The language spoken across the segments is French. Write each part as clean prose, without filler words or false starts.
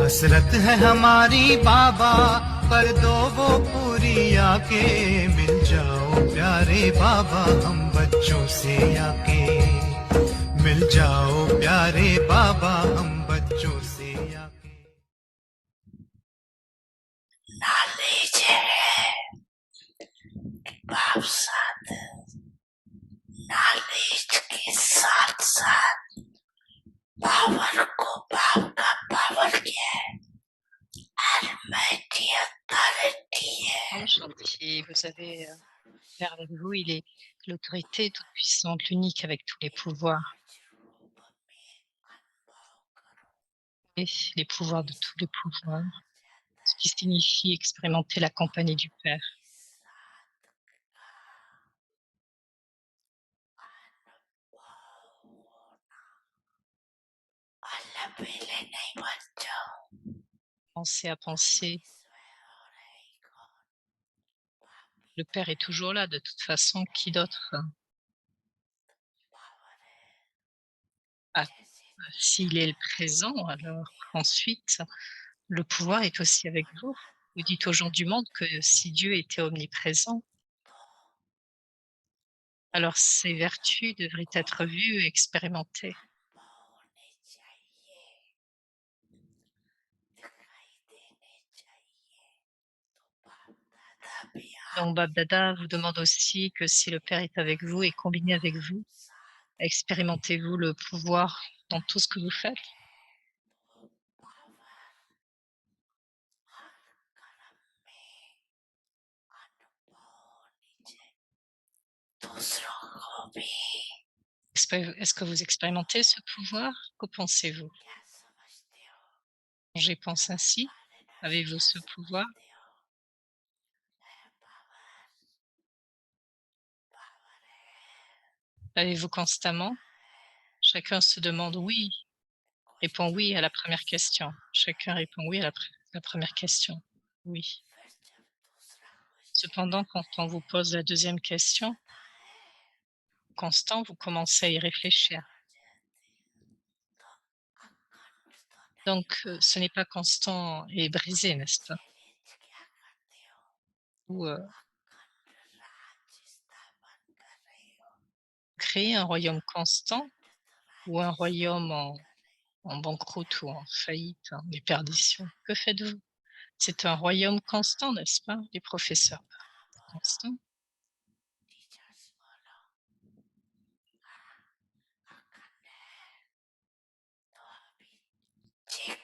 हसरत है हमारी बाबा कर दो वो पूरी आके, मिल जाओ प्यारे बाबा हम बच्चों से आके, मिल जाओ प्यारे बाबा हम बच्चों से आके। knowledge है बाप साथ, knowledge के साथ साथ पावर को, बाप का पावर क्या है? Almighty authority है। Gentil, vous avez vers avec vous, il est l'autorité toute puissante, l'unique avec tous les pouvoirs. Et les pouvoirs de tous les pouvoirs, ce qui signifie expérimenter la compagnie du Père. Pensez à penser. Le Père est toujours là, de toute façon, qui d'autre? Ah, s'il est le présent, alors ensuite, le pouvoir est aussi avec vous. Vous dites aux gens du monde que si Dieu était omniprésent, alors ces vertus devraient être vues et expérimentées. Donc Bab Dada vous demande aussi que si le Père est avec vous et combiné avec vous, expérimentez-vous le pouvoir dans tout ce que vous faites? Est-ce que vous expérimentez ce pouvoir? Que pensez-vous? J'y pense ainsi. Avez-vous ce pouvoir? Avez-vous constamment? Chacun se demande oui, répond oui à la première question. Chacun répond oui à la première question. Oui. Cependant, quand on vous pose la deuxième question, constant, vous commencez à y réfléchir. Donc, ce n'est pas constant et brisé, n'est-ce pas? Ou créer un royaume constant ou un royaume en banqueroute ou en faillite, en déperdition. Que faites-vous? C'est un royaume constant, n'est-ce pas, les professeurs? Constant.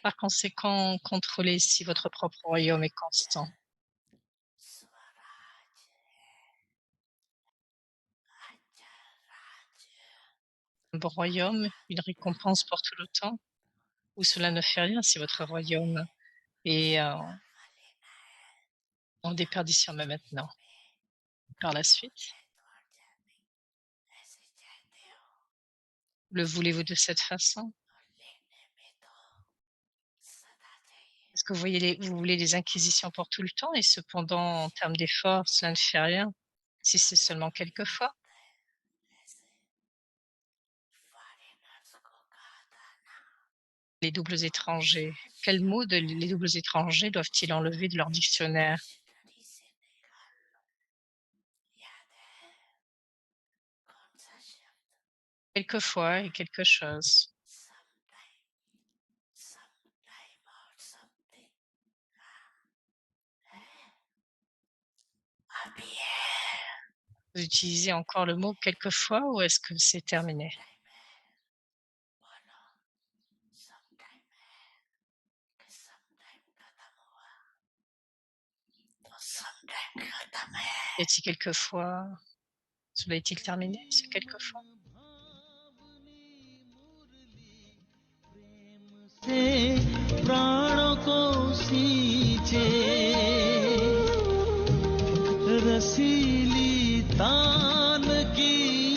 Par conséquent, contrôlez si votre propre royaume est constant. Un bon royaume, une récompense pour tout le temps, ou cela ne fait rien si votre royaume est en déperdition même maintenant. Par la suite, le voulez-vous de cette façon? Est-ce que vous voulez des inquisitions pour tout le temps et cependant, en termes d'efforts, cela ne fait rien si c'est seulement quelques fois? Les doubles étrangers, quels mots les doubles étrangers doivent-ils enlever de leur dictionnaire? Quelquefois et quelque chose. Vous utilisez encore le mot quelquefois ou est-ce que c'est terminé? Y a-t-il quelquefois, cela est-il terminé, ce quelquefois? प्राणों को सींचे रसीली तान की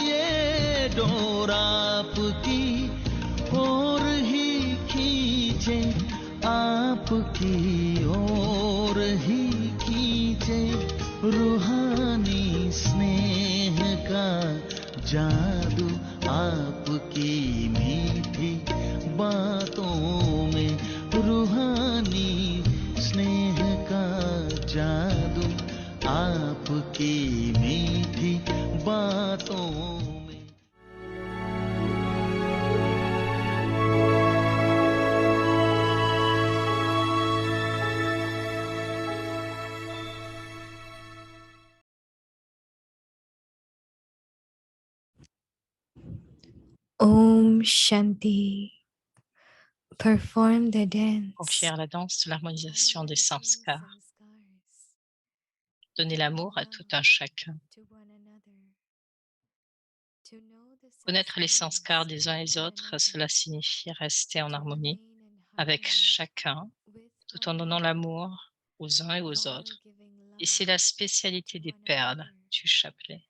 ये डोर आपकी और ही खींचे। रूहानी स्नेह का जादू आपकी मीठी बातों में, रूहानी स्नेह का जादू आपकी मीठी बातों में। Om Shanti. Perform the dance. Confier la danse de l'harmonisation des sanskars. Donner l'amour à tout un chacun. Connaître les sanskars des uns et des autres, cela signifie rester en harmonie avec chacun, tout en donnant l'amour aux uns et aux autres. Et c'est la spécialité des perles du chapelet.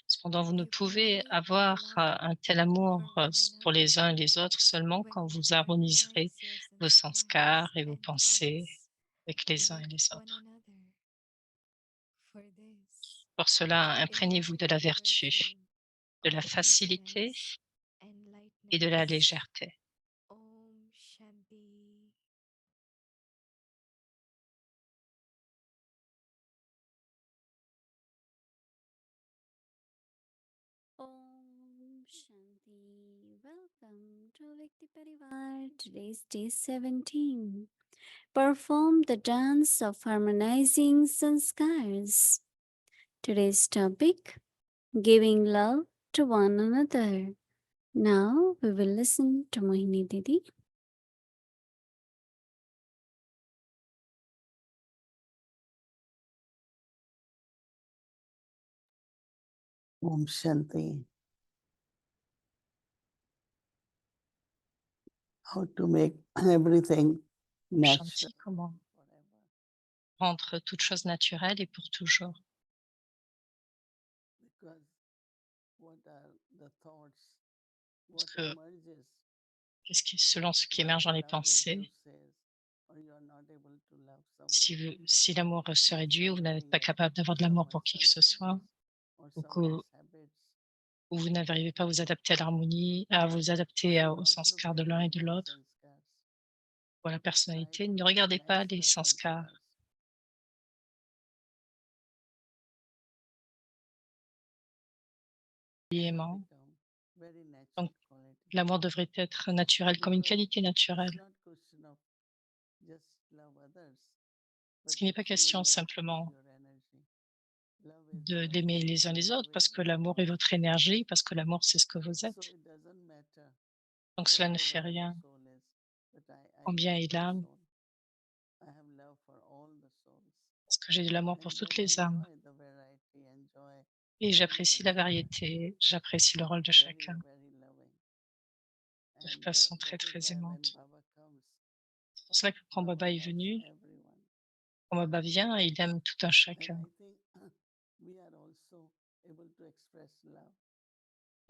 Cependant, vous ne pouvez avoir un tel amour pour les uns et les autres seulement quand vous harmoniserez vos sanskars et vos pensées avec les uns et les autres. Pour cela, imprégnez-vous de la vertu, de la facilité et de la légèreté. Om Shanti. Om Shanti. Welcome to Vikti Parivar. Today's day 17. Perform the dance of harmonizing sanskars. Today's topic, giving love to one another. Now we will listen to Mohini Didi. Om Shanti. How to make everything natural. Shanti, comment rendre toute chose naturelle et pour toujours. Because what are the thoughts, Parce what que emerges, selon ce qui émerge dans les love pensées, reduces, or you are not able to love si, someone, si l'amour se réduit ou vous n'êtes pas capable d'avoir de l'amour pour qui que ce soit, or ou que someone's habits, ou vous n'arrivez pas à vous adapter à l'harmonie, à vous adapter do au not sanskar look de at l'un et de the l'autre, sanskars. ou à la Try personnalité, to ne regardez pas match les the sanskars. sanskars. Liément. Become very natural Donc, quality. l'amour devrait être naturel, comme une Because qualité it's naturelle. not question of just love others, Ce but qui n'est pas actually question love is simplement your energy. Love is your d'aimer les uns les love autres, parce is que your l'amour est power. votre énergie, parce que l'amour, c'est ce que vous So êtes. it doesn't matter Donc, cela ne whatever fait the rien soul is, but I combien love est the l'âme, soul. I have love for all the souls. parce que j'ai de l'amour pour And toutes then les âmes. enjoy the variety, enjoy Et j'apprécie la everyone's role. variété, j'apprécie le rôle de Very, chacun very loving. de And façon très, that is très why when aimante. Baba comes, C'est pour cela que quand Baba Baba est loves venu, everyone. quand Baba vient, il aime tout un And chacun. I think we are also able to express love.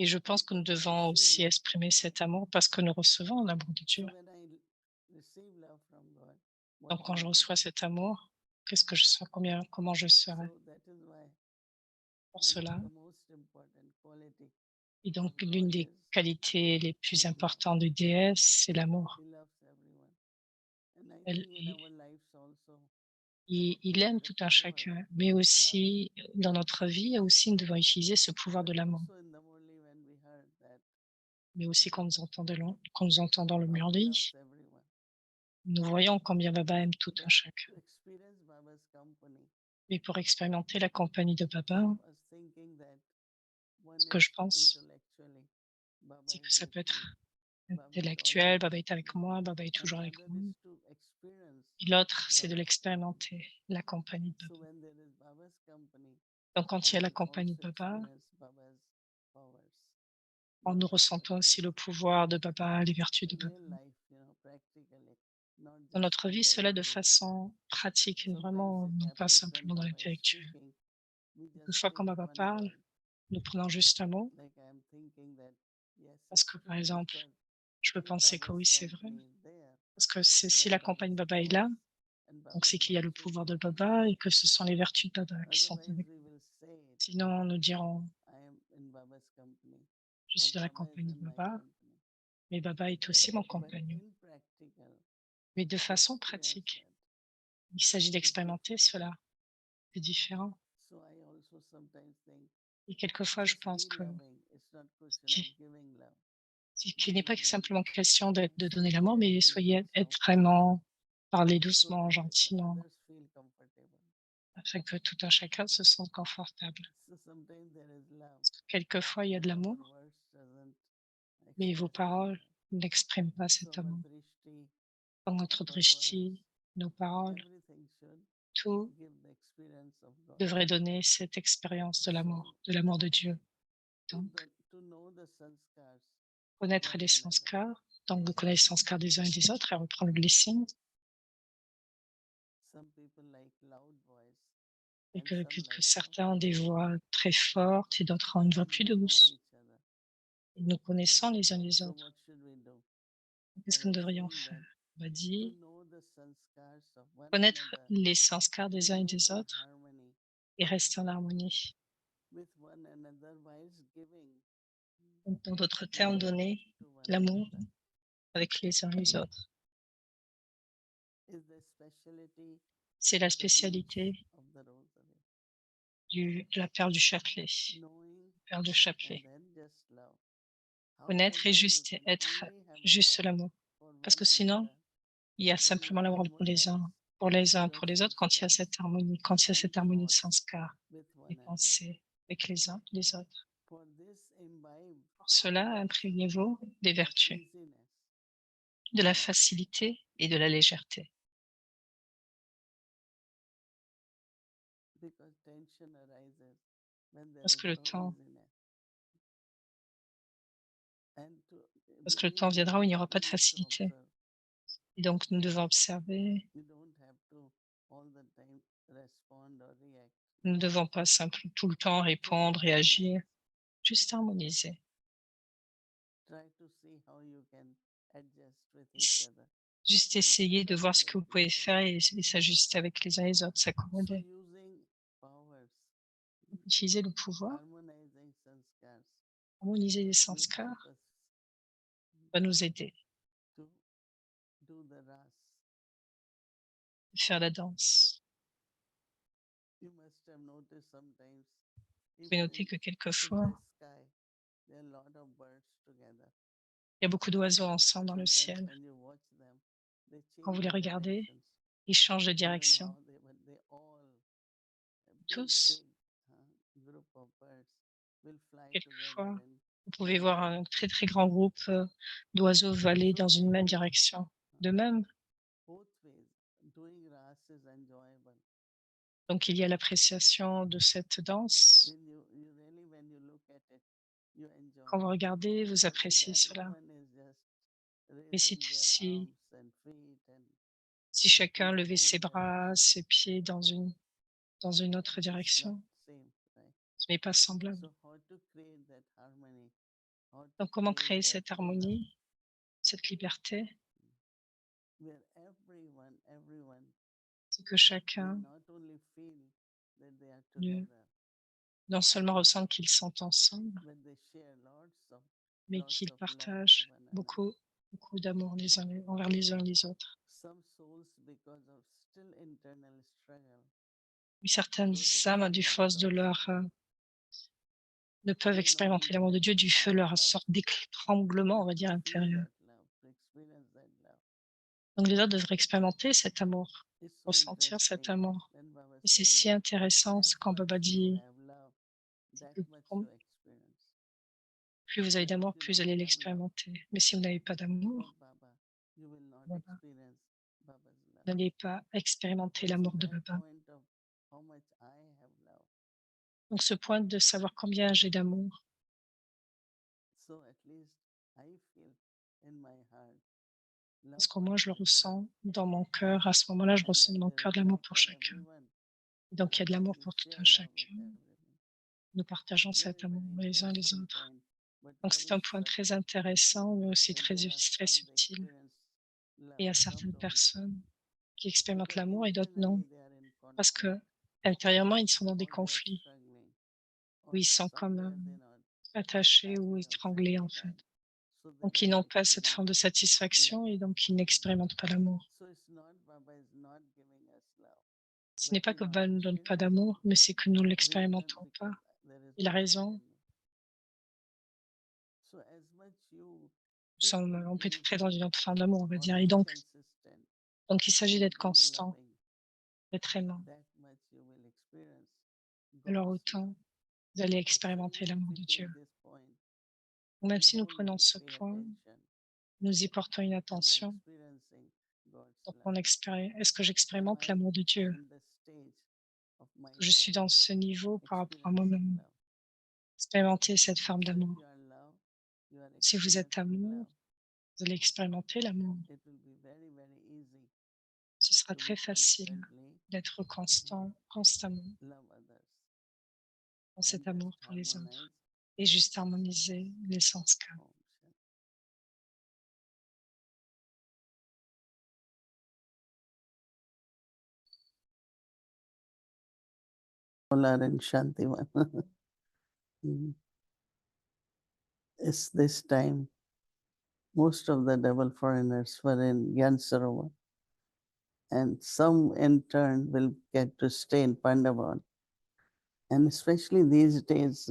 Et je pense que nous Because I devons receive aussi love from exprimer God. cet amour parce que nous recevons l'amour de Dieu. So when I receive love from God, what Donc, quand will je I reçois become? cet amour, qu'est-ce que je sens, comment je serai So that is why pour cela. the most important quality Et donc, of l'une God des is qualités les plus His love. importantes de déesse, c'est l'amour. He loves everyone. And I Elle- think in il, our lives also, il we have aime the tout un power chacun, mais of love. aussi, dans notre vie, aussi, nous devons utiliser ce pouvoir But de l'amour. also in the morning when we heard that Mais aussi, quand nous entendons le Baba loves murli, everyone. nous voyons combien Baba aime tout un But chacun. to experience Baba's company, Mais pour expérimenter la compagnie de Baba, I was thinking that one ce que is je pense, intellectually, Baba c'est que is ça peut with me. être Baba is intellectuel, always Baba est with avec me. moi, Baba est And toujours avec other moi. is to experience Et l'autre, c'est de Baba's company. l'expérimenter, la compagnie de So Baba. when there is Baba's company, Donc, quand I il y a la can compagnie de also Baba, experience Baba's powers. nous Baba's ressentons aussi virtues. le pouvoir de Baba, les vertus de Baba. Real life, practically, not Dans just notre vie, cela de intellectually. façon pratique, et Sometimes vraiment, it non pas happens when simplement dans Baba is l'intellectuel. speaking, we Une just fois quand think Baba one parle, word. nous prenons juste un mot, Like I am thinking that yes, parce it's que, par true exemple, because je peux if penser que Baba's oui, c'est vrai, company is there, Parce que si la compagne Baba est là, donc c'est qu'il y a le pouvoir de Baba et que ce sont les vertus de Baba qui sont avec nous. Sinon, nous dirons, je suis dans la compagnie de Baba, mais Baba est aussi mon compagnon. Mais de façon pratique, il s'agit d'expérimenter cela. C'est différent. Et quelquefois, je pense que qu'il n'est pas simplement question de donner l'amour, mais être vraiment, parler doucement, gentiment, afin que tout un chacun se sente confortable. Parce que quelquefois, il y a de l'amour, mais vos paroles n'expriment pas cet amour. Dans notre drishti, nos paroles, tout devrait donner cette expérience de l'amour de Dieu. Donc, connaître les sanskars, donc de connaître les sanskars des uns et des autres et reprendre le blessing. Et que certains ont des voix très fortes et d'autres ont une voix plus douce. Et nous connaissons les uns les autres. Qu'est-ce que nous devrions faire? On va dire, connaître les sanskars des uns et des autres et rester en harmonie. Donc, dans d'autres termes, donner l'amour avec les uns et les autres. C'est la spécialité de la perle du chapelet. Perle de chapelet. Connaître et juste être juste l'amour. Parce que sinon, il y a simplement l'amour pour les uns, pour les autres, quand il y a cette harmonie, de sanskar, des pensées avec les uns, les autres. Pour cela, imprégnez-vous des vertus, de la facilité et de la légèreté. Parce que le temps viendra où il n'y aura pas de facilité. Et donc, nous devons observer. Nous ne devons pas simplement tout le temps répondre, réagir, juste harmoniser. Juste essayer de voir ce que vous pouvez faire et s'ajuster avec les uns et les autres, s'accommoder. Utiliser le pouvoir, harmoniser les sanskars, va nous aider à faire la danse. Vous pouvez noter que quelquefois, il y a beaucoup d'oiseaux ensemble dans le ciel. Quand vous les regardez, ils changent de direction. Tous, quelquefois, vous pouvez voir un très très grand groupe d'oiseaux voler dans une même direction. De même, donc il y a l'appréciation de cette danse. Quand vous regardez, vous appréciez cela. Mais si chacun levait ses bras, ses pieds dans une autre direction, ce n'est pas semblable. Donc, comment créer cette harmonie, cette liberté? C'est que chacun non seulement ressente qu'ils sont ensemble, mais qu'ils partagent beaucoup d'amour envers les uns les autres. Et certaines âmes, du force de leur ne peuvent expérimenter l'amour de Dieu du feu, leur sorte d'étranglement, on va dire, intérieur. Donc les autres devraient expérimenter cet amour, ressentir cet amour. Et c'est si intéressant quand Baba dit que plus vous avez d'amour, plus vous allez l'expérimenter. Mais si vous n'avez pas d'amour, Baba, vous n'allez pas expérimenter l'amour de Baba. Donc ce point de savoir combien j'ai d'amour, parce que moi je le ressens dans mon cœur, à ce moment-là je ressens dans mon cœur de l'amour pour chacun. Donc il y a de l'amour pour tout un chacun. Nous partageons cet amour les uns les autres. Donc c'est un point très intéressant, mais aussi très subtil. Il y a certaines personnes qui expérimentent l'amour et d'autres non, parce que intérieurement, ils sont dans des conflits où ils sont comme attachés ou étranglés en fait. Donc ils n'ont pas cette forme de satisfaction et donc ils n'expérimentent pas l'amour. Ce n'est pas que Baba ne donne pas d'amour, mais c'est que nous ne l'expérimentons pas. Il a raison. Nous sommes empêtrés dans une autre forme d'amour, on va dire. Et donc il s'agit d'être constant, d'être aimant. Alors autant vous allez expérimenter l'amour de Dieu. Donc, même si nous prenons ce point, nous y portons une attention. Donc est-ce que j'expérimente l'amour de Dieu? Je suis dans ce niveau par rapport à moi-même. Expérimenter cette forme d'amour. Si vous êtes amour, vous allez expérimenter l'amour. Ce sera très facile d'être constamment dans cet amour pour les autres et juste harmoniser l'essence que. Solar and Shantivan. It's this time, most of the double foreigners were in Gyansarovar, and some in turn will get to stay in Pandavan. And especially these days,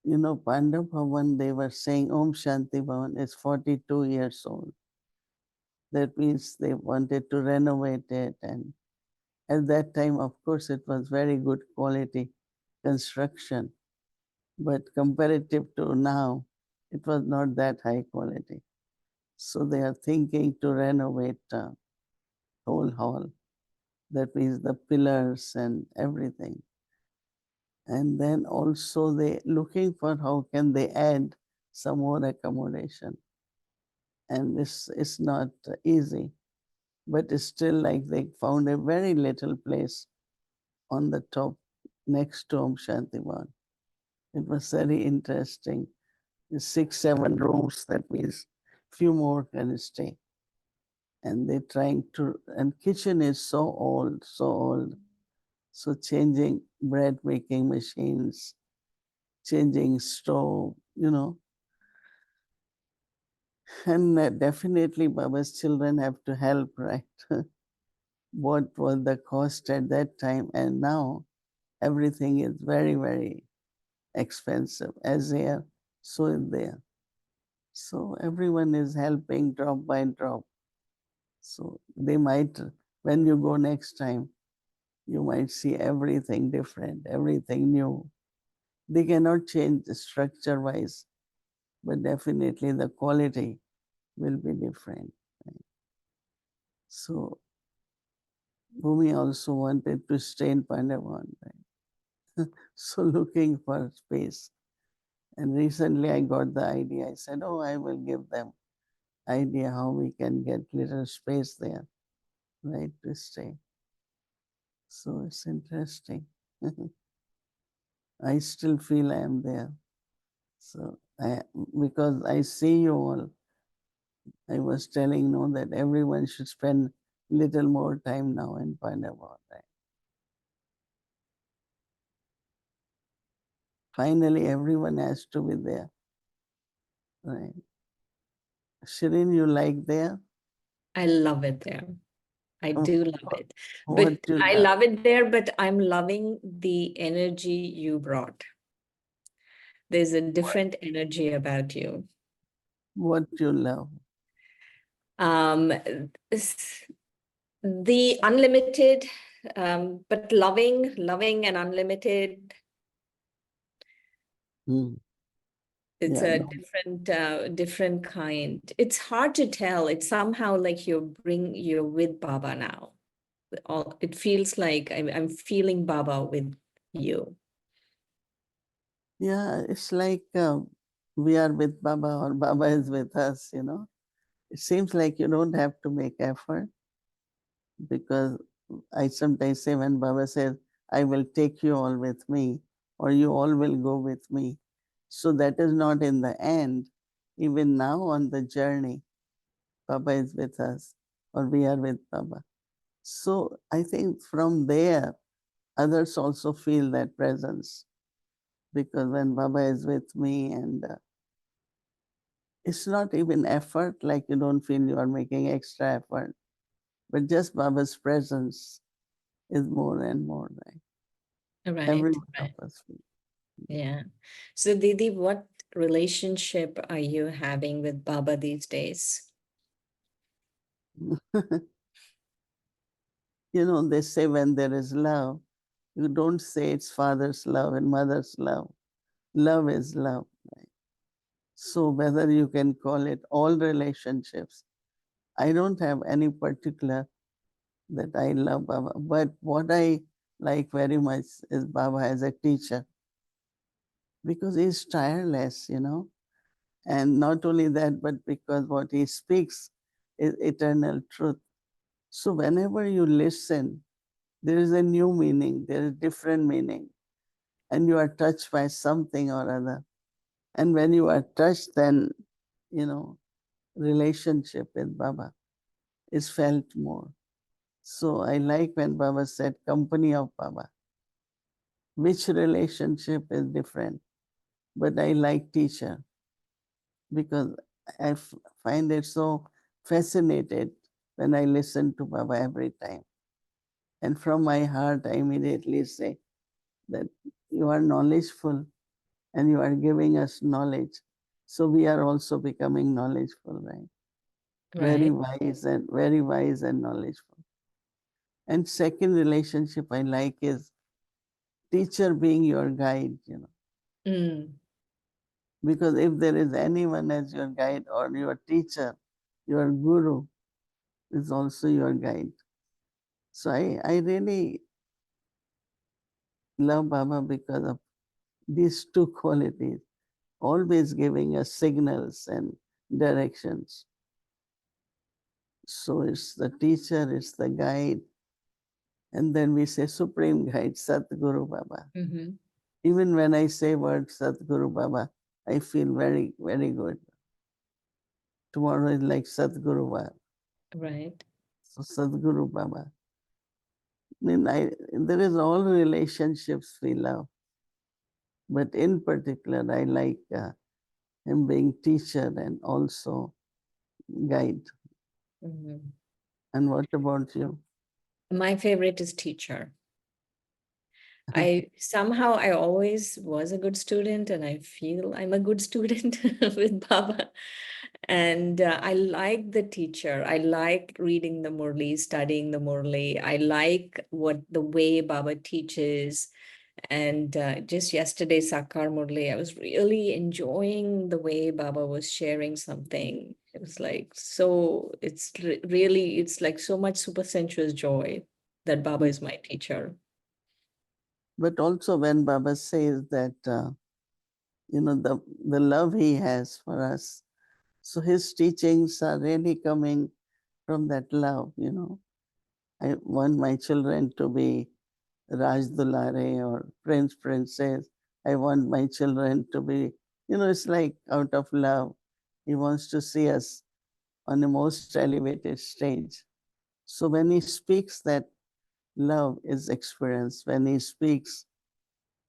Pandav Bhavan, they were saying Om Shanti Bhavan is 42 years old. That means they wanted to renovate it. And at that time, of course, it was very good quality construction. But comparative to now, it was not that high quality. So they are thinking to renovate whole hall. That means the pillars and everything. And then also they looking for how can they add some more accommodation. And this is not easy, but it's still like they found a very little place on the top next to Om Shantivan. It was very interesting. 6, 7 rooms, that means few more can stay. And they're trying to, and kitchen is so old. So changing bread making machines, changing stove, And definitely Baba's children have to help, right? What was the cost at that time? And now everything is very, very expensive. As here, so is there. So everyone is helping drop by drop. So they might, when you go next time, you might see everything different, everything new. They cannot change the structure wise, but definitely the quality will be different. Right? So Bhumi also wanted to stay in Pandavan, right? So looking for space. And recently I got the idea. I said, oh, I will give them idea how we can get little space there, right, to stay. So it's interesting. I still feel I am there. So because I see you all, I was telling that everyone should spend little more time now in Pandavan. Right? Finally, everyone has to be there. Right. Shirin, you like there? I love it there. I do love it. What But I love it there, but I'm loving the energy you brought. There's a different energy about you. What you love? The unlimited, but loving and unlimited. It's Yeah, a different kind. It's hard to tell. It's somehow like you're with Baba now. It feels like I'm feeling Baba with you. Yeah, it's like we are with Baba or Baba is with us, It seems like you don't have to make effort, because I sometimes say when Baba says, I will take you all with me, or you all will go with me. So that is not in the end. Even now on the journey, Baba is with us, or we are with Baba. So I think from there, others also feel that presence, because when Baba is with me, and it's not even effort, like you don't feel you are making extra effort, but just Baba's presence is more and more, right? Every Right, one of right. us feel. Yeah. So Didi, what relationship are you having with Baba these days? You know, they say when there is love, you don't say it's father's love and mother's love. Love is love. Right? So whether you can call it all relationships, I don't have any particular that I love Baba. But what I like very much is Baba as a teacher, because he's tireless, you know. And not only that, but because what he speaks is eternal truth. So whenever you listen, there is a new meaning, there is different meaning, and you are touched by something or other. And when you are touched, then, you know, relationship with Baba is felt more. So I like when Baba said company of Baba, which relationship is different. But I like teacher, because find it so fascinated when I listen to Baba every time. And from my heart, I immediately say that you are knowledgeful and you are giving us knowledge. So we are also becoming knowledgeful, right? Very Right. wise and very wise and knowledgeful. And second relationship I like is teacher being your guide, you know. Mm, Because if there is anyone as your guide or your teacher, your guru is also your guide. So I really love Baba because of these two qualities, always giving us signals and directions. So it's the teacher, it's the guide, and then we say supreme guide, Satguru Baba. mhm. Even when I say word Satguru Baba, I feel very, very good. Tomorrow is like Satguru Baba. Right. So Sadguru Baba. There is all relationships we love, but in particular, I like him being teacher and also guide. Mhm. And what about you? My favorite is teacher. I always was a good student, and I feel I'm a good student with Baba. And I like the teacher. I like reading the Murli, studying the Murli. I like what the way Baba teaches. And just yesterday, Sakar Murli, I was really enjoying the way Baba was sharing something. It was like so. Really, it's like so much super sensuous joy that Baba is my teacher. But also when Baba says that, the love he has for us, so his teachings are really coming from that love. I want my children to be Raj Dulare or Prince Princess. I want my children to be, it's like out of love. He wants to see us on a most elevated stage. So when he speaks, that love is experience. When he speaks,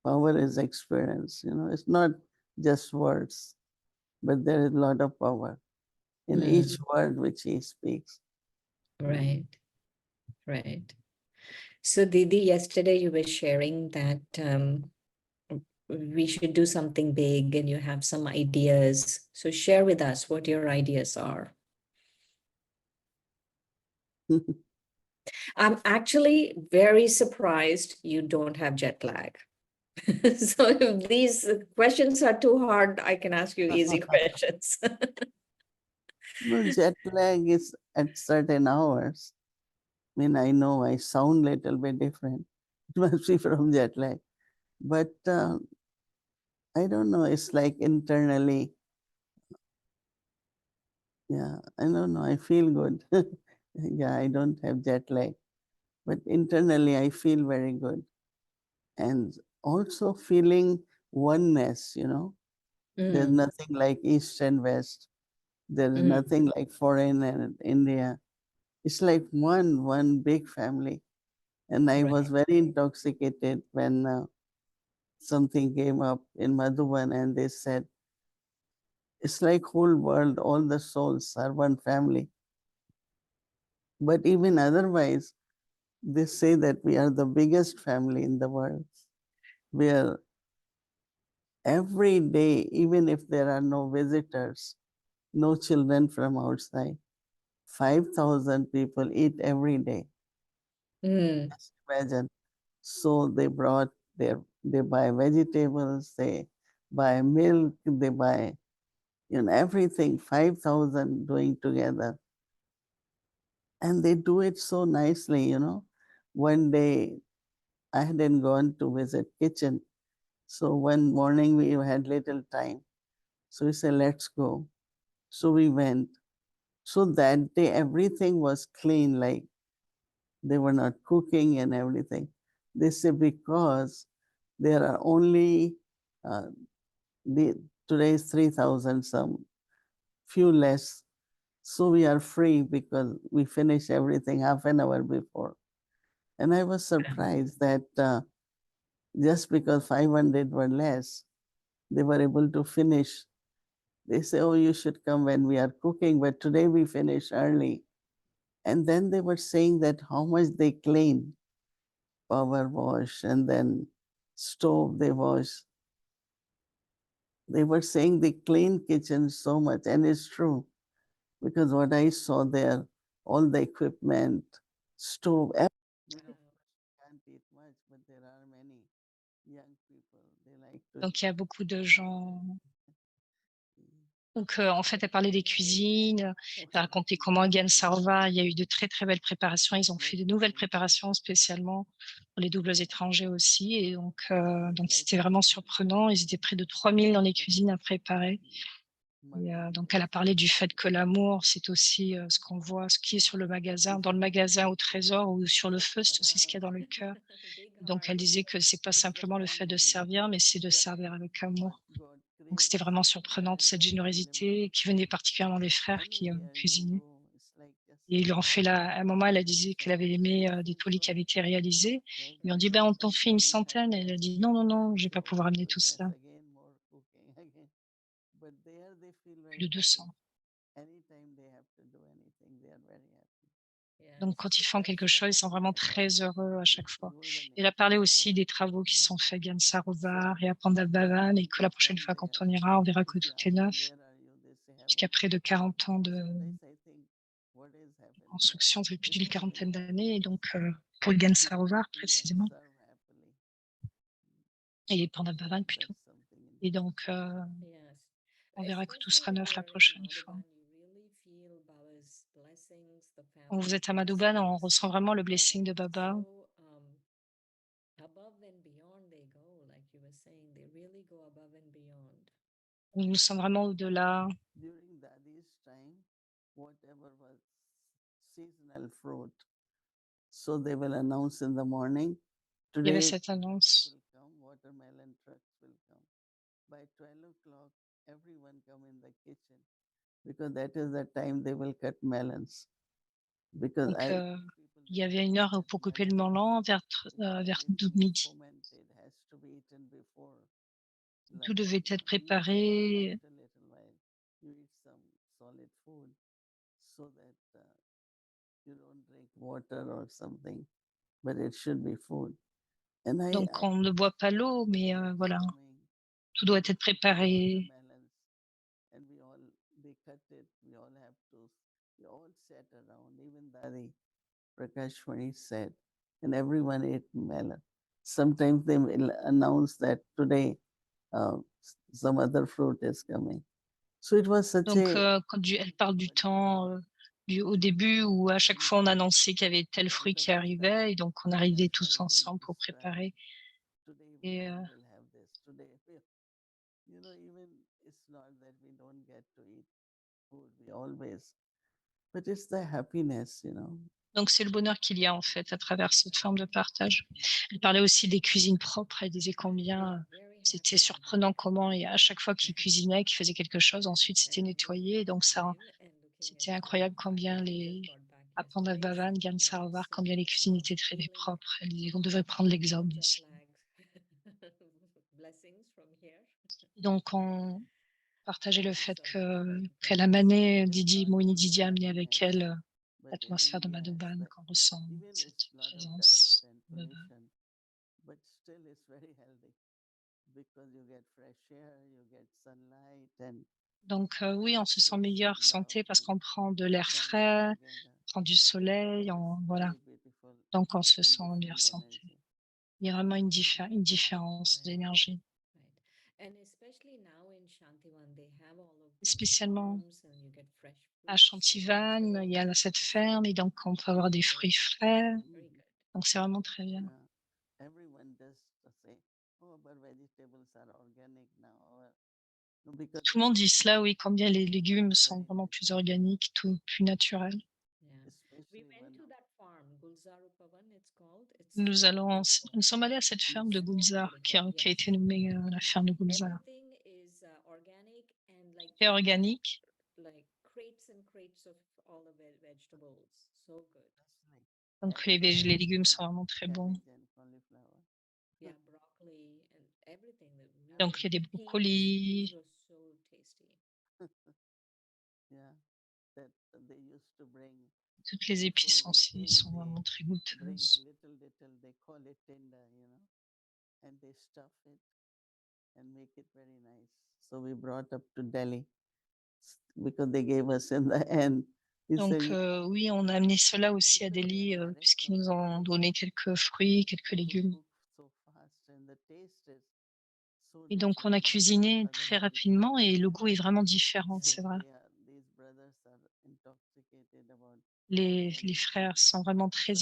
power is experience. It's not just words, but there is a lot of power in each Mm, word which he speaks. right, right. So, Didi, yesterday you were sharing that we should do something big and you have some ideas. So, share with us what your ideas are. I'm actually very surprised you don't have jet lag. So, if these questions are too hard, I can ask you easy questions. No, jet lag is at certain hours. I know I sound little bit different. It must be from jet lag. But I don't know. It's like internally, yeah, I don't know. I feel good. Yeah, I don't have jet lag. But internally, I feel very good. And also feeling oneness. There's Mm, nothing like East and West. There is Mm. nothing like foreign and India. It's like one big family. And I was Right. very intoxicated when something came up in Madhuban and they said, it's like whole world, all the souls are one family. But even otherwise, they say that we are the biggest family in the world. We are every day, even if there are no visitors, no children from outside, 5,000 people eat every day. Mm. Just imagine. So they buy vegetables, they buy milk, they buy everything, 5,000 doing together. And they do it so nicely. One day I hadn't gone to visit kitchen. So one morning we had little time. So we said, let's go. So we went. So that day everything was clean, like they were not cooking and everything. They say because there are only uh, the today is 3,000 some, few less. So we are free because we finish everything half an hour before. And I was surprised that just because 500 were less, they were able to finish. They say, oh, you should come when we are cooking, but today we finish early. And then they were saying that how much they clean, power wash, and then stove they wash. They were saying they clean kitchen so much, and it's true because what I saw there, all the equipment, stove, can't eat much, but there are many young people. They like to. Donc il y a beaucoup de gens. Donc, en fait, elle parlait des cuisines, elle racontait comment à Gansarva, il y a eu de très, très belles préparations. Ils ont fait de nouvelles préparations spécialement pour les doubles étrangers aussi et donc c'était vraiment surprenant. Ils étaient près de 3000 dans les cuisines à préparer et donc elle a parlé du fait que l'amour, c'est aussi, ce qu'on voit, ce qui est sur le magasin, dans le magasin au trésor ou sur le feu, c'est aussi ce qu'il y a dans le cœur. Donc elle disait que c'est pas simplement le fait de servir, mais c'est de servir avec amour. Donc c'était vraiment surprenant cette générosité qui venait particulièrement des frères qui, cuisinaient et ils lui ont fait à un moment, elle a disait qu'elle avait aimé, des colis qui avaient été réalisés. Ils lui ont dit: «Ben, on t'en fait une centaine». Elle a dit: «Non, non, non, je vais pas pouvoir amener tout cela». Plus de 200. Donc quand ils font quelque chose, ils sont vraiment très heureux à chaque fois. Elle a parlé aussi des travaux qui sont faits à Gan Sarovar et à Pandavavan et que la prochaine fois quand on ira, on verra que tout est neuf. Puisqu'après de 40 ans de construction, ça fait plus d'une quarantaine d'années et donc pour Gan Sarovar précisément et Pandavavan plutôt et donc Yes. on verra que tout sera neuf la prochaine fois. Quand vous êtes à Madhuban, on ressent vraiment le blessing de Baba. Nous sommes vraiment au-delà. During Dadi's time, whatever was seasonal fruit, so they will announce in the morning. Il y avait Today cette annonce. will come, watermelon trucks will come. By 12 o'clock, everyone come in the kitchen because that is the time they will cut melons. Because Donc people il y avait une heure pour couper le melon vers midi. has to be eaten before. Tout devait être préparé. After a little while, you eat some solid food so that you don't drink water or something, but it should be food. And Donc on ne boit pas l'eau, mais voilà, tout doit être préparé. and they cut it. We all sat around. Even Dadi Prakashwani said, and everyone ate melon. Sometimes they will announce that today some other fruit is coming. So it was such Donc a elle parle du temps, au début où à chaque fois on annonçait qu'il y avait tel fruit qui arrivait et donc on arrivait tous ensemble pour préparer et even it's not that we don't get to eat food, we always, but it's the happiness. donc c'est le bonheur qu'il y a en fait à travers cette forme de partage. Elle parlait aussi des cuisines propres, elle disait combien C'était surprenant comment et à chaque fois qu'il cuisinait, qu'il faisait quelque chose, ensuite c'était nettoyé et donc ça c'était incroyable combien les à Pandit Bhavan, Gyan Sarovar, combien les cuisines étaient très propres. Elle disait qu'on devrait prendre l'exemple de cela. Donc on partageait le fait qu'elle a mané Didi, Moini Didi a amené avec elle But in l'atmosphère de India, Madhuban, it's qu'on ressent even cette it's lot of présence dust and de Baba. pollution, but still it's very healthy because you get fresh air, you get sunlight, and Donc oui, on se sent there's meilleure love santé parce and qu'on prend de l'air family frais, together. on prend du soleil, voilà, Very beautiful donc on se and sent en meilleure different santé. energy. Il y a vraiment une différence d'énergie. Spécialement à Chantivan, il y a cette ferme et donc on peut avoir des fruits frais, donc c'est vraiment très bien. Yeah. Everyone does say, oh, but vegetables are organic now. No, because Tout le monde dit cela, oui, combien les légumes sont vraiment plus organiques, tout plus naturels. especially when Nous sommes allés à cette ferme de Gulzar qui a été nommée la ferme de Gulzar. C'est organique, donc les légumes sont vraiment très bons. cabbage and cauliflower. Donc il y a des brocolis, Yeah, that they used to bring toutes les épices before we aussi came, sont they vraiment très bring goûteuses. little, they call it tinder, and they stuff it and make it very nice. So we brought up to Delhi because they gave us in the end. He said, Donc oui, on a amené cela aussi à because we Delhi are in a puisqu'ils nous restaurant, ont donné quelques fruits, quelques they légumes. cook so fast and the taste is so Et donc on a different from cuisiné other très food. rapidement et le goût est vraiment différent, So c'est vrai. these brothers are intoxicated about Les frères sont vraiment très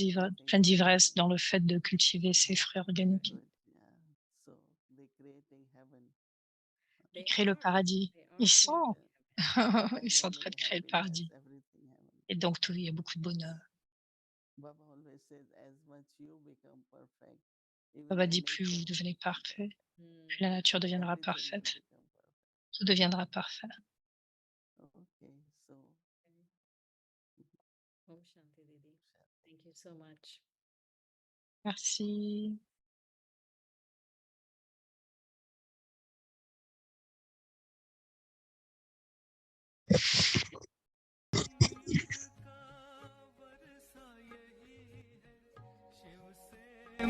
pleins d'ivresse dans le fait de cultiver ces fruits organiques. good. Yeah. So they creating heaven. Ils créent le paradis. Ils sont, ils sont en train Heavenly de créer le happiness, paradis. everything heaven. Et donc tout, il y a beaucoup de bonheur. Baba always says, as much you become perfect, even Baba the dit plus nature vous will devenez become parfait, perfect. plus la nature deviendra Everything will parfaite. become perfect. Tout deviendra parfait. Okay, so Thank you so much. Merci.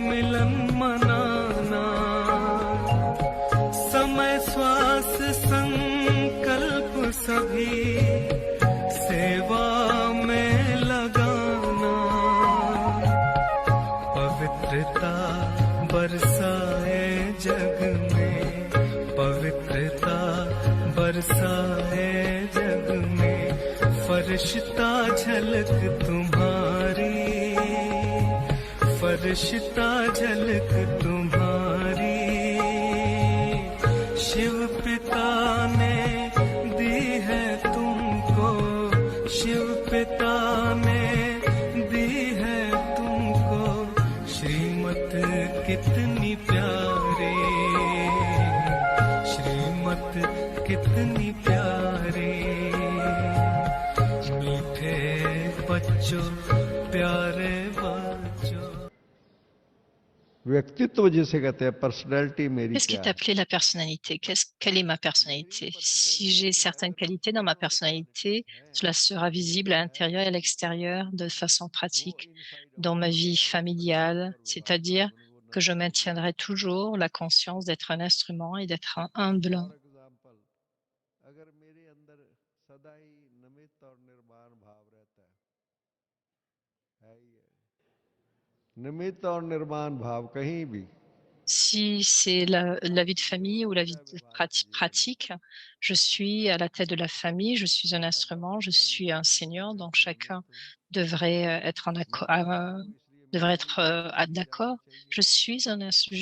मिलन मनाना समय श्वास संकल्प सभी सेवा में लगाना पवित्रता बरसाए जग में पवित्रता बरसाए जग में फरिश्ता झलक तुम्हारी फरिश्ता झलक तुम्हारी शिव पिता ने दी है तुमको शिव पिता ने दी है तुमको श्रीमत कितनी प्यारी श्रीमत कितनी प्यारी मीठे बच्चों प्यारे बच्चों व्यक्तित्व जिसे कहते हैं पर्सनैलिटी मेरी Qu'est-ce qui क्या est है appelé la personnalité? Quelle est ma personnalité? Si j'ai certaines qualités dans ma personnalité, cela sera visible à l'intérieur et à l'extérieur de façon pratique dans ma vie familiale, c'est-à-dire que je maintiendrai toujours la conscience d'être un instrument et d'être humble. For example अगर मेरे अंदर सदा ही नमित और निर्वाण भाव रहता है ही है निमित्त और निर्वाण भाव कहीं भी Si c'est la vie de famille ou la vie de pratique, je suis à la tête de la famille, je suis un instrument, je suis un seigneur, donc chacun devrait être devrait être d'accord. Je suis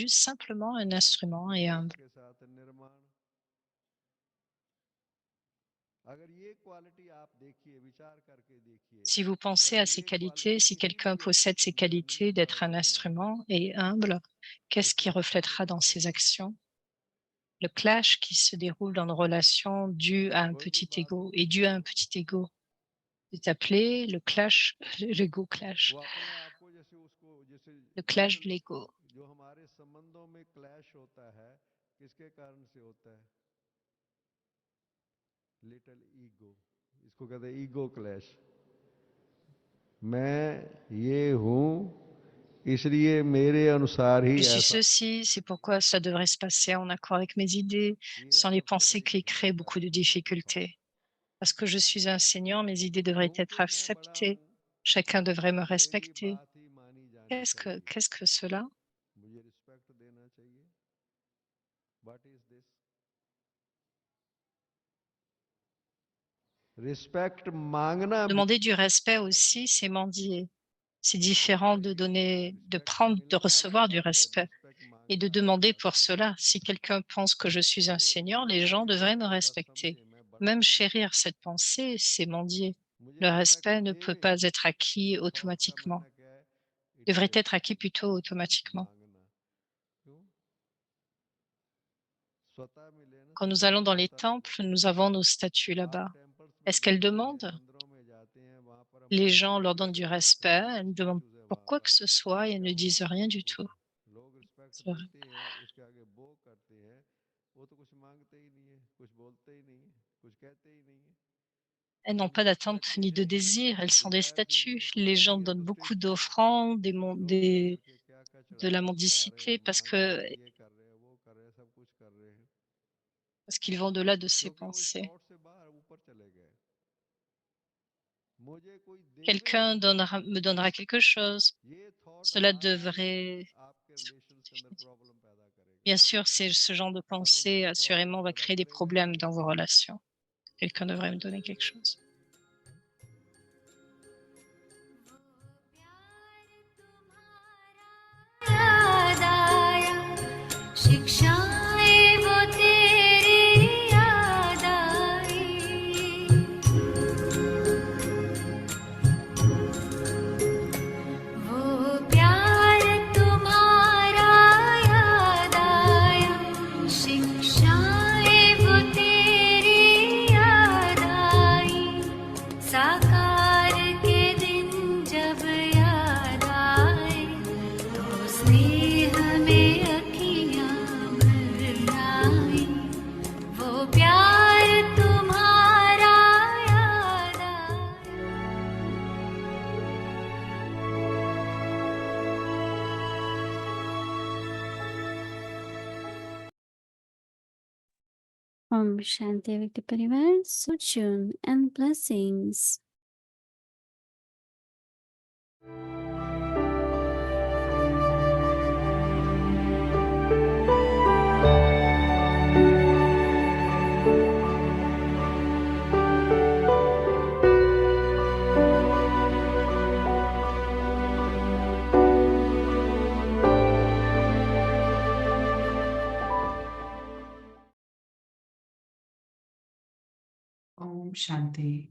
juste simplement un instrument et humble. के साथ निर्माण अगर ये क्वालिटी आप देखिए विचार करके देखिए Si vous pensez अगर à ces ये qualités, क्वालिटी si किसी quelqu'un भी व्यक्ति possède के ces अंदर qualités निमित्त और d'être un निर्माण instrument et humble, तो qu'est-ce qui फिर उसमें reflètera क्या dans ses होगा actions? le clash qui se déroule dans nos relations dû à un कोई भी petit बात ego हो et dû à un petit ego. C'est appelé le clash, l'ego वो clash, अपने आप को जैसे उसको जैसे le जिस clash de l'ego. जो हमारे संबंधों में क्लैश होता है किसके कारण से होता है लिटिल ईगो इसको कहते हैं ईगो क्लैश मैं ये हूं इसलिए मेरे अनुसार Je ही suis ऐसा ceci, c'est pourquoi ça devrait se passer en accord avec mes idées, ये sans है les सबसे pensées बड़ी qui créent समस्या beaucoup de जो लोग उठाते difficultés. Parce que je suis un seigneur, mes idées devraient être क्योंकि मैं बड़ा acceptées. हूं Chacun devrait me मेरी respecter. बात ही मानी जानी चाहिए Qu'est-ce que cela? मुझे रिस्पेक्ट देना चाहिए व्हाट इज दिस रिस्पेक्ट मांगना भी Demander du respect अलग aussi, चीज है c'est mendier. C'est différent respect de की donner, de respect prendre, de मिलना अलग recevoir du बात है respect रिस्पेक्ट et de मांगना अलग demander बात pour cela. Si quelqu'un pense que je suis है un ये seigneur, उसको les gens मेरी devraient बात me ऐसा respecter. समझे मैं बड़ा Même हूं chérir cette pensée, c'est mendier. मुझे Le रिस्पेक्ट respect ne दे peut pas être acquis ये थॉट का automatiquement. मायना क्या है it is Devrait être acquis respect plutôt automatiquement. मांगना क्यों स्वतः मिले ना Quand nous सबको allons dans les स्वतः मिले temples, nous avons nos statues आप là-bas. टेम्पल्स में Est-ce qu'elles जाते हैं demandent? मंदिरों में जाते हैं वहां पर Les हमारे gens leur donnent statues du है बहुत respect, सारे elles ne demandent स्टेचूज है pour वहां quoi que पर ce soit et elles क्या ne disent वहां rien कुछ du कुछ tout. लोग रिस्पेक्ट C'est vrai. देते हैं उसके आगे बो करते हैं वो तो कुछ मांगते ही नहीं है कुछ बोलते ही नहीं है कुछ कहते ही नहीं है Elles n'ont pas d'attente respect ni किसे de désir, elles sont des desire भी नहीं statues. है कुछ Les भी gens नहीं है donnent तो beaucoup स्टेचू है d'offrandes, लोग जा करके क्या क्या de la चढ़ा रहे हैं mendicité मांग रहे हैं ये कर रहे हैं वो कर रहे हैं सब कुछ कर रहे हैं parce qu'ils vont au-delà de ces क्योंकि वो इस pensées. थॉट से बाहर ऊपर चले गए मुझे कोई देवे Quelqu'un me donnera quelque chose. ये थॉट Cela आना ही devrait. आपके रिलेशन के अंदर प्रॉब्लम पैदा करेगा Bien sûr, ce genre de संबंधों pensée, में प्रॉब्लम assurément, va पैदा créer des करेगा problèmes dans vos relations. Quelqu'un devrait me donner quelque chose. याद आया शिक्षाएं वो तेरी याद आई वो प्यार तुम्हारा याद आया शिक्षाएं वो तेरी याद आई साकार के दिन जब याद आए तो स्नेह में अखियां भर आई वो प्यार तुम्हारा याद आया Om Shanti Vikti Parivar, Suchun and blessings. Om Shanti.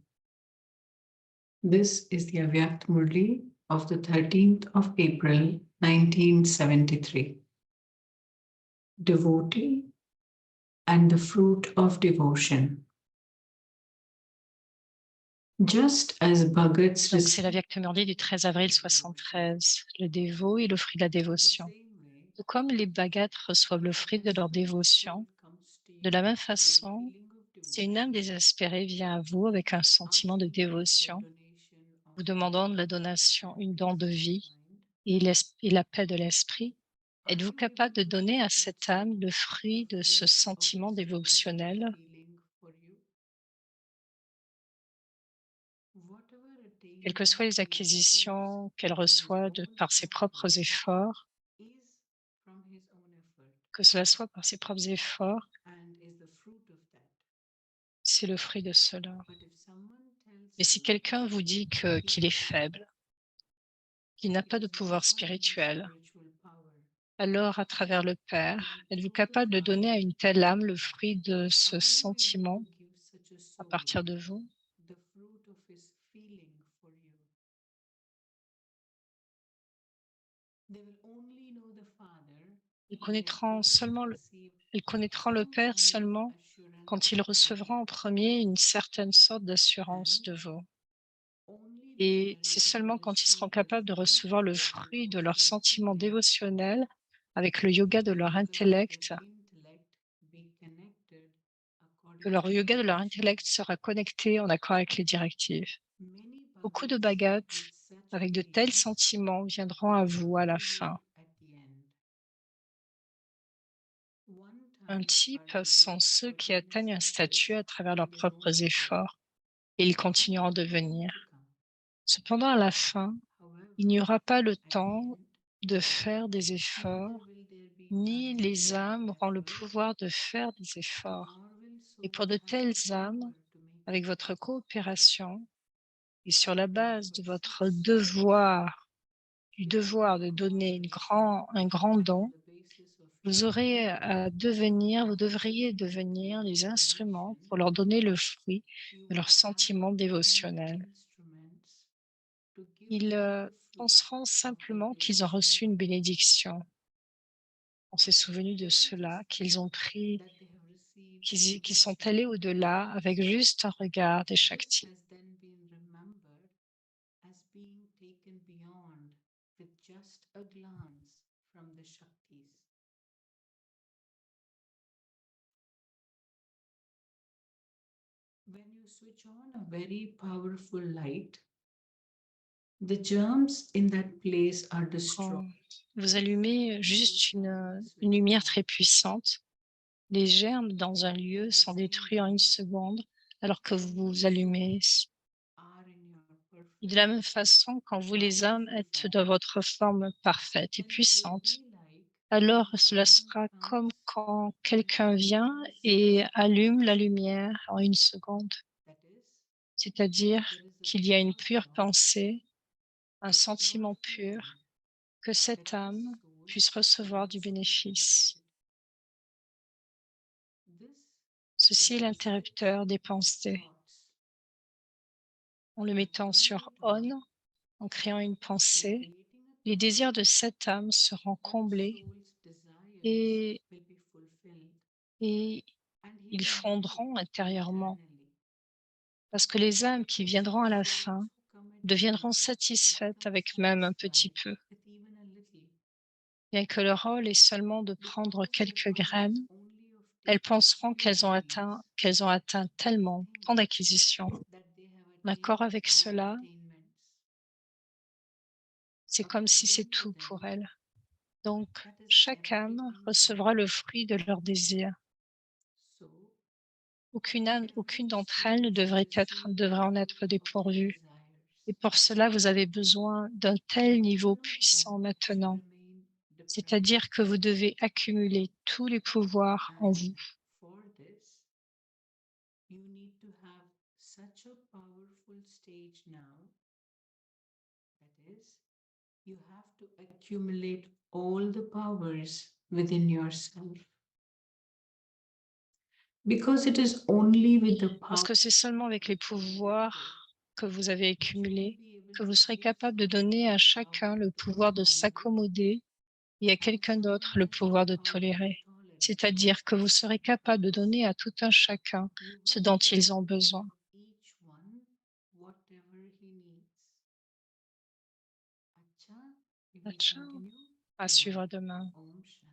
This is the Avyakt Murli of the 13th of April, 1973. Devotee and the fruit of devotion. Just as Bhagat's Donc, c'est la Vyakta Murli du 13 avril 73, le dévot et le fruit de la dévotion. Tout comme les Bhagats reçoivent le fruit de leur dévotion, de la même façon, si une âme désespérée vient à vous avec un sentiment de dévotion, vous demandant de la donation, une don de vie et la paix de l'esprit, êtes-vous capable de donner à cette âme le fruit de ce sentiment dévotionnel? Quelles que soient les acquisitions qu'elle reçoit par ses propres efforts, que cela soit par ses propres efforts, c'est le fruit de cela. Mais si quelqu'un vous dit qu'il est faible, qu'il n'a pas de pouvoir spirituel, alors à travers le Père, êtes-vous capable de donner à une telle âme le fruit de ce sentiment à partir de vous? Ils connaîtront seulement elles connaîtront le Père seulement quand ils recevront en premier une certaine sorte d'assurance de vous. Et c'est seulement quand ils seront capables de recevoir le fruit de leurs sentiments dévotionnels avec le yoga de leur intellect, que leur yoga de leur intellect sera connecté en accord avec les directives. Beaucoup de bhagats avec de tels sentiments viendront à vous à la fin. Un type sont ceux qui atteignent un statut à travers leurs propres efforts et ils continueront de venir. Cependant, à la fin, il n'y aura pas le temps de faire des efforts, ni les âmes auront le pouvoir de faire des efforts. Et pour de telles âmes, avec votre coopération et sur la base de votre devoir, du devoir de donner un grand don, vous devriez devenir les instruments pour leur donner le fruit de leurs sentiments dévotionnels. Ils penseront simplement qu'ils ont reçu une bénédiction. On s'est souvenu de cela, qu'ils ont pris, qu'ils sont allés au-delà avec juste un regard des Shaktis. When you switch on a very powerful light, the germs in that place are destroyed. Quand vous allumez juste une lumière très puissante, les germes dans un lieu sont détruits en une seconde alors que vous allumez. Et de la même façon, quand vous les âmes êtes dans votre forme parfaite et puissante, alors cela sera comme quand quelqu'un vient et allume la lumière en une seconde. C'est-à-dire qu'il y a une pure pensée, un sentiment pur, que cette âme puisse recevoir du bénéfice. Ceci est l'interrupteur des pensées. En le mettant sur on, en créant une pensée, les désirs de cette âme seront comblés et, et ils fondront intérieurement. Parce que les âmes qui viendront à la fin deviendront satisfaites avec même un petit peu. Bien que leur rôle est seulement de prendre quelques graines, elles penseront qu'elles ont atteint tellement, tant d'acquisitions. En accord avec cela, c'est comme si c'est tout pour elles. Donc, chaque âme recevra le fruit de leur désir. Aucune d'entre elles ne devrait en être dépourvue. Et pour cela, vous avez besoin d'un tel niveau puissant maintenant. C'est-à-dire que vous devez accumuler tous les pouvoirs en vous. For this, you need to have such a powerful stage now. That is, you have to accumulate all the powers within yourself. Because it is only with the Parce power que c'est seulement avec les pouvoirs que vous avez accumulés que vous serez capable de donner à chacun le pouvoir de s'accommoder et à quelqu'un d'autre le pouvoir de tolérer. C'est-à-dire que vous serez capable de donner à tout un chacun ce dont ils ont besoin. each one whatever he needs. Acha, we will Acha, continue à suivre demain. tomorrow. Om Shanti.